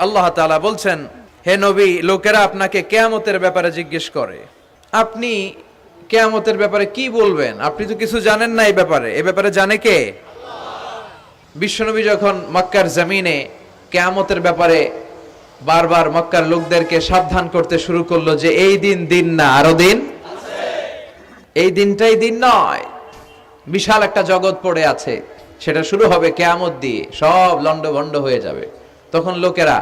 আল্লাহ তাআলা বলছেন, হে নবী, লোকেরা আপনাকে কিয়ামতের ব্যাপারে জিজ্ঞেস করে, আপনি কিয়ামতের ব্যাপারে কি বলবেন? আপনি তো কিছু জানেন না এই ব্যাপারে জানে কে? বিশ্বনবী যখন মক্কার জমিনে কিয়ামতের ব্যাপারে বারবার মক্কার লোকদেরকে সাবধান করতে শুরু করলো যে এই দিন না, আরো দিন আছে, এই দিনটাই দিন নয়, বিশাল একটা জগৎ পড়ে আছে, সেটা শুরু হবে কিয়ামত দিয়ে, সব লন্ডভন্ড হয়ে যাবে। তখন লোকেরা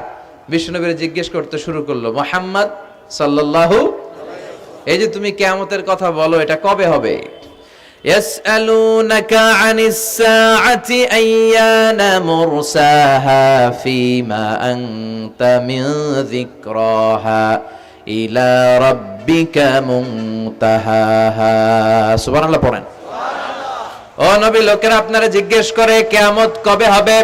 বিশ্বনবীর জিজ্ঞেস করতে শুরু করলো, মুহাম্মদ সাল্লাল্লাহু, এই যে তুমি কিয়ামতের কথা বলো, এটা কবে হবে? ইয়াসআলুনাকা আনিস সাআতি আইয়ানা মুরসাহা ফীমা আনতা মিন যিকরাহা ইলা রাব্বিকা মুনতাহাহা। সুবহানাল্লাহ পড়েন। ও নবী, লোকেরা আপনারা জিজ্ঞেস করে কিয়ামত কবে হবে,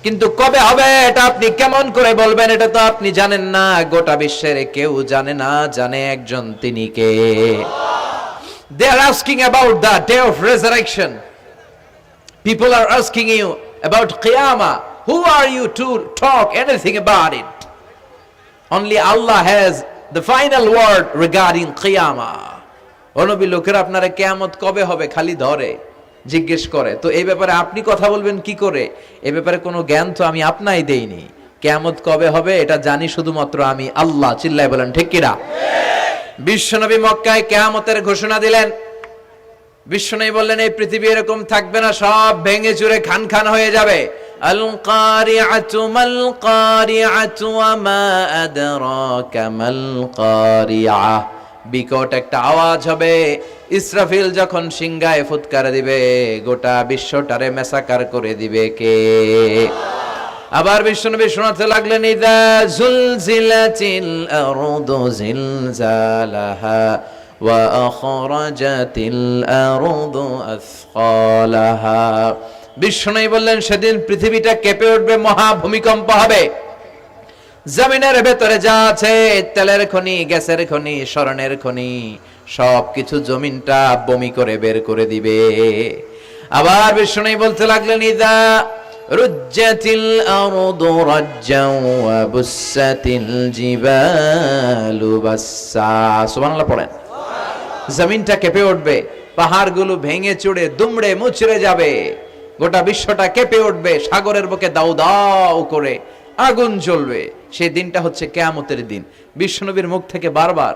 কিন্তু কবে হবে এটা আপনি কেমন করে বলবেন? এটা তো আপনি জানেন না, গোটা বিশ্বের কেউ জানে না, জানে একজন, তিনি কে? They are asking about the day of resurrection. People are asking you about qiyamah. Who are you to talk anything about it? Only Allah has the final word regarding qiyamah. ও নবী, লোকেরা আপনারা কিয়ামত কবে হবে খালি ধরে জিজ্ঞেস করে, তো এই ব্যাপারে আপনি কথা বলবেন কি করে? এই ব্যাপারে কোনো জ্ঞান তো আমি আপনাই দেইনি। কিয়ামত কবে হবে এটা জানি শুধুমাত্র আমি আল্লাহ। চিল্লায় বলেন ঠিক কিনা? বিশ্বনবী মক্কায় কিয়ামতের ঘোষণা দিলেন। বিশ্বনবী বললেন, এই পৃথিবী এরকম থাকবে না, সব ভেঙে চুরে খান খান হয়ে যাবে। আল কারিআতু মাল কারিআতু ওয়া মা আদরাকা মাল কারিআহ। বিকট একটা আওয়াজ হবে, ইসরাফিল যখন সিংহায় ফুৎকার দিবে, গোটা বিশ্বটারে মেসাকার করে দিবে কে? আবার বিশ্বনবী শোনাতে লাগলেন, ইযা যুলজিলাতিল আরদু জিলজালাহা ওয়া আখরাজাতিল আরদু আসকালাহা। বিশ্বনবী বললেন, সেদিন পৃথিবীটা কেঁপে উঠবে, মহা ভূমিকম্প হবে। জমিনের ভেতরে যা আছে, তেলের খনি, গ্যাসের খনি, স্বর্ণের খনি, সবকিছু জমিনটা বমি করে বের করে দিবে। আবার বিষ্ণু বলতে লাগলেন, ইদা রুজ্জাতিল আরদু রাজ্জাও ওয়া বুসাতিল জিবালু বাসসা। সুবহানাল্লাহ পড়েন। জমিনটা কেঁপে উঠবে, পাহাড়গুলো ভেঙে চুরে দুমড়ে মুচড়ে যাবে, গোটা বিশ্বটা কেঁপে উঠবে, সাগরের বুকে দাউ দাউ করে আগুন জ্বলবে। সেই দিনটা হচ্ছে কিয়ামতের দিন। বিশ্বনবীর মুখ থেকে বারবার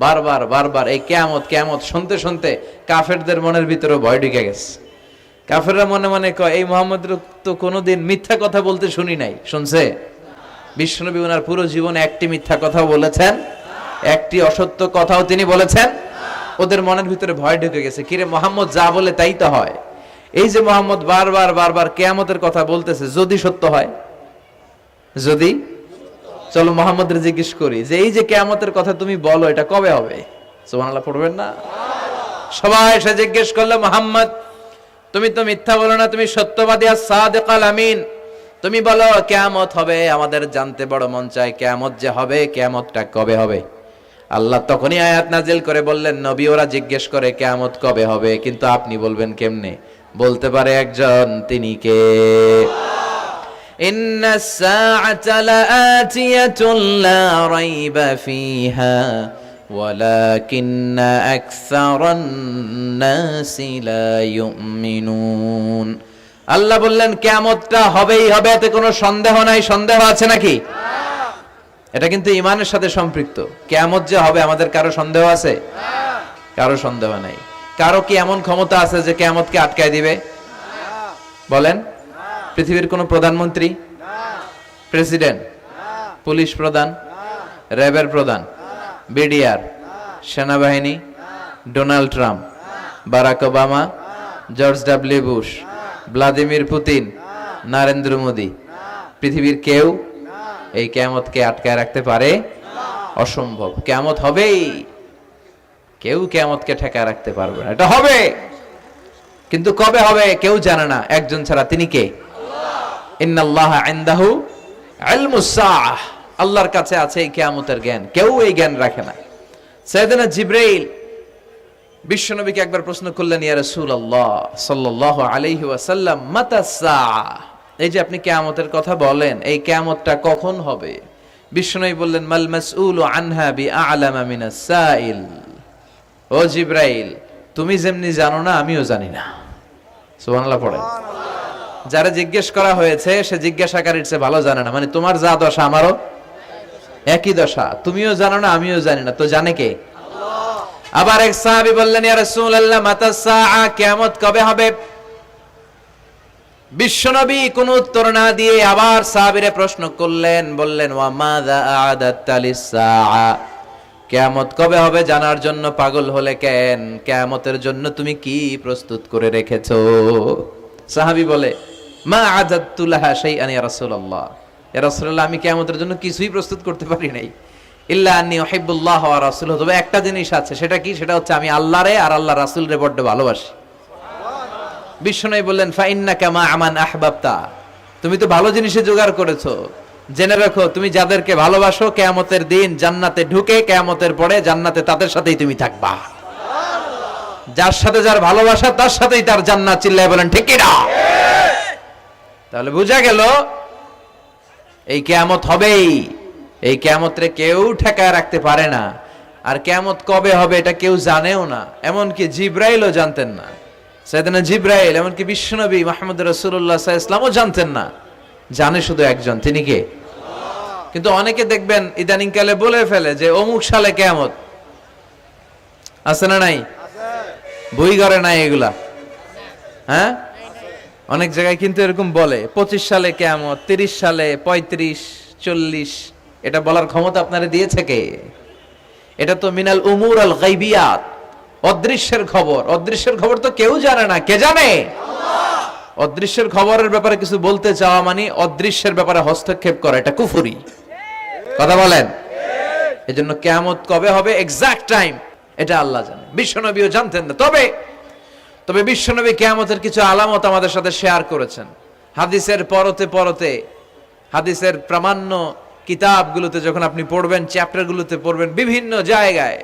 বারবার বারবার এই কিয়ামত কিয়ামত শুনতে শুনতে কাফেরদের মনের ভিতরে ভয় ঢুকে গেছে। কাফেররা মনে মনে কয়, এই মুহাম্মদের তো কোনোদিন মিথ্যা কথা বলতে শুনি নাই। শুনছে? বিশ্বনবী ওনার পুরো জীবনে একটি মিথ্যা কথা বলেছেন? একটি অসত্য কথাও তিনি বলেছেন? ওদের মনের ভিতরে ভয় ঢুকে গেছে, কিরে মুহাম্মদ যা বলে তাই তো হয়। এই যে মুহাম্মদ বারবার বারবার কিয়ামতের কথা বলতেছে, যদি সত্য হয়, যদি, চলো মুহাম্মদের জিজ্ঞেস করি যে এই যে কিয়ামতের কথা তুমি বলো, এটা কবে হবে? সুবহানাল্লাহ পড়বেন না? সবাই এসে জিজ্ঞেস করলো, মুহাম্মদ তুমি তো মিথ্যা বলো না, তুমি সত্যবাদী আর সাদিক আল আমিন, তুমি বলো কিয়ামত হবে, আমাদের জানতে বড় মন চায় কিয়ামত যে হবে, কিয়ামতটা কবে হবে? আল্লাহ তখনই আয়াত নাজিল করে বললেন, নবী ওরা জিজ্ঞেস করে কিয়ামত কবে হবে, কিন্তু আপনি বলবেন কেমনে? বলতে পারে একজন, তিনি কে? ইন্নাস সাআতা লাআতিয়াতুন লা রাইবা ফিহা ওয়ালাকিন্না আকসারান নাসি লা ইউমিনুন। আল্লাহ বললেন কিয়ামতটা হবেই হবে, এতে কোনো সন্দেহ নাই। সন্দেহ আছে নাকি? এটা কিন্তু ঈমানের সাথে সম্পৃক্ত। কিয়ামত যে হবে আমাদের কারো সন্দেহ আছে? কারো সন্দেহ নাই। কারো কি এমন ক্ষমতা আছে যে কিয়ামতকে আটকায় দিবে? বলেন। পৃথিবীর কোন প্রধানমন্ত্রী, প্রেসিডেন্ট, পুলিশ প্রধান, র্যাবের প্রধান, বিডিআর, সেনাবাহিনী, Donald Trump, Barack Obama, George W Bush, Vladimir Putin, Narendra Modi, পৃথিবীর কেউ এই কিয়ামতকে আটকায় রাখতে পারে? অসম্ভব। কিয়ামত হবেই, কেউ কিয়ামতকে ঠেকায় রাখতে পারবে না। এটা হবে, কিন্তু কবে হবে কেউ জানে না, একজন ছাড়া, তিনি কে? ইন্নাল্লাহা ইনদাহু ইলমুস সাআহ, আল্লাহর কাছে আছে এই কিয়ামতের জ্ঞান, কেউ এই জ্ঞান রাখে না। সাইয়েদনা জিবরাইল বিশ্বনবীকে একবার প্রশ্ন করলেন, ইয়া রাসূলুল্লাহ সাল্লাল্লাহু আলাইহি ওয়াসাল্লাম, মাতা সাআহ, এই যে আপনি কিয়ামতের কথা বলেন, এই কিয়ামতটা কখন হবে? বিষ্ণু বললেন, মাল মাসউলু আনহা বিআলামা মিনাস সাইল। ও জিবরাইল, তুমি যেমনি জানো না, আমিও জানি না। সুবহানাল্লাহ পড়ে। যারা জিজ্ঞেস করা হয়েছে সে জিজ্ঞাসাকারীর চেয়ে ভালো জানে না। মানে তোমার যা দশা আমারও একই দশা, তুমিও জানো না, আমিও জানি না, তো জানে কে? আল্লাহ। আবার এক সাহাবী বললেন, ইয়া রাসূলুল্লাহ মাতা সাআ, কিয়ামত কবে হবে? বিশ্বনবী কোন উত্তর না দিয়ে আবার সাহাবীরে প্রশ্ন করলেন, বললেন, ওয়া মাযা আ'দাতা লিস-সাআ, কিয়ামত কবে হবে জানার জন্য পাগল হলে কেন? কিয়ামতের জন্য তুমি কি প্রস্তুত করে রেখেছো? সাহাবী বলে, মা আ'দাতু লাহা শাইআন ইয়া রাসূলুল্লাহ, ইয়া রাসূলুল্লাহ, আমি কিয়ামতের জন্য কিছুই প্রস্তুত করতে পারি নাই। ইল্লা আন্নী উহিব্বুল্লাহ ওয়া রাসূলুহু, তবে একটা জিনিস আছে, সেটা কি? সেটা হচ্ছে আমি আল্লাহরে আর আল্লাহ রাসূলরে বড় ভালোবাসি। বিষ্ণু বললেন, ফা ইন্নাকা মা আমান আহবাবতা, তুমি তো ভালো জিনিসে জোগাড় করেছো। জেনে রাখো, তুমি যাদেরকে ভালোবাসো কিয়ামতের দিন জান্নাতে ঢুকে কিয়ামতের পরে জান্নাতে তাদের সাথেই তুমি থাকবা। যার সাথে যার ভালোবাসা তার সাথেই তার জান্নাত। চিল্লায় বলেন ঠিক কি না? তাহলে বোঝা গেল এই কিয়ামত হবেই। এই কিয়ামতরে কেউ ঠেকায় রাখতে পারে না। আর কিয়ামত কবে হবে এটা কেউ জানেও না, এমনকি জিবরাইলও জানতেন না। সাইয়েদনা জিবরাইল, এমনকি বিশ্বনবী মুহাম্মদ রাসূলুল্লাহ সাল্লাল্লাহু আলাইহি ওয়াসাল্লামও জানতেন না। জানে শুধু একজন, তিনি কে? আল্লাহ। কিন্তু অনেকে দেখবেন ইদানিং কালে বলে ফেলে যে অমুক সালে কিয়ামত। আছে না নাই? আছে। বই করে নাই এগুলা? হ্যাঁ, অনেক জায়গায় কিন্তু এরকম বলে 25 সালে কিয়ামত, 30 সালে, 35, 40। এটা বলার ক্ষমতা আপনারে দিয়েছে কে? এটা তো মিনাল উমুর আল গায়বিয়াত, অদৃশ্যের খবর। অদৃশ্যের খবর তো কেউ জানে না, কে জানে? আল্লাহ। অদৃশ্যের খবরের ব্যাপারে কিছু বলতে চাওয়া মানে অদৃশ্যের ব্যাপারে হস্তক্ষেপ করা, এটা কুফরি। কথা বলেন। এজন্য কিয়ামত কবে হবে এক্সাক্ট টাইম এটা আল্লাহ জানে, বিশ্বনবীও জানতেন না। তবে বিশ্বনবী কিয়ামতের কিছু আলামত আমাদের সাথে শেয়ার করেছেন। হাদিসের পরতে পরতে, হাদিসের প্রামাণ্য কিতাবগুলোতে যখন আপনি পড়বেন, চ্যাপ্টারগুলোতে পড়বেন, বিভিন্ন জায়গায়,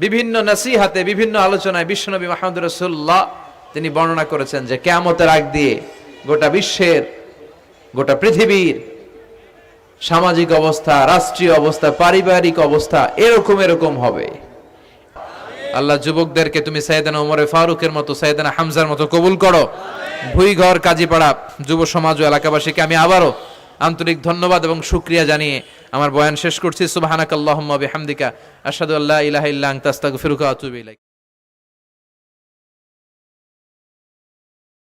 বিভিন্ন নসিহাতে, বিভিন্ন আলোচনায় বিশ্বনবী মুহাম্মদ রাসূলুল্লাহ তিনি বর্ণনা করেছেন যে কিয়ামতের আগ দিয়ে গোটা বিশ্বের, গোটা পৃথিবীর সামাজিক অবস্থা, রাষ্ট্রীয় অবস্থা, পারিবারিক অবস্থা এরকম হবে। আল্লাহ যুবকদেরকে তুমি সাইয়েদনা ওমর ফারুকের মতো, সাইয়েদনা হামজার মতো কবুল করো। ভুইঘর, কাজীপাড়া যুব সমাজ ও এলাকাবাসীকে আমি আবারও আন্তরিক ধন্যবাদ এবং শুকরিয়া জানিয়ে আমার বয়ান শেষ করছি। সুবহানাকাল্লাহুম্মা বিহামদিকা আশহাদু আল্লা ইলাহা ইল্লা আনতা আস্তাগফিরুকা ওয়া আতুবু ইলাইক।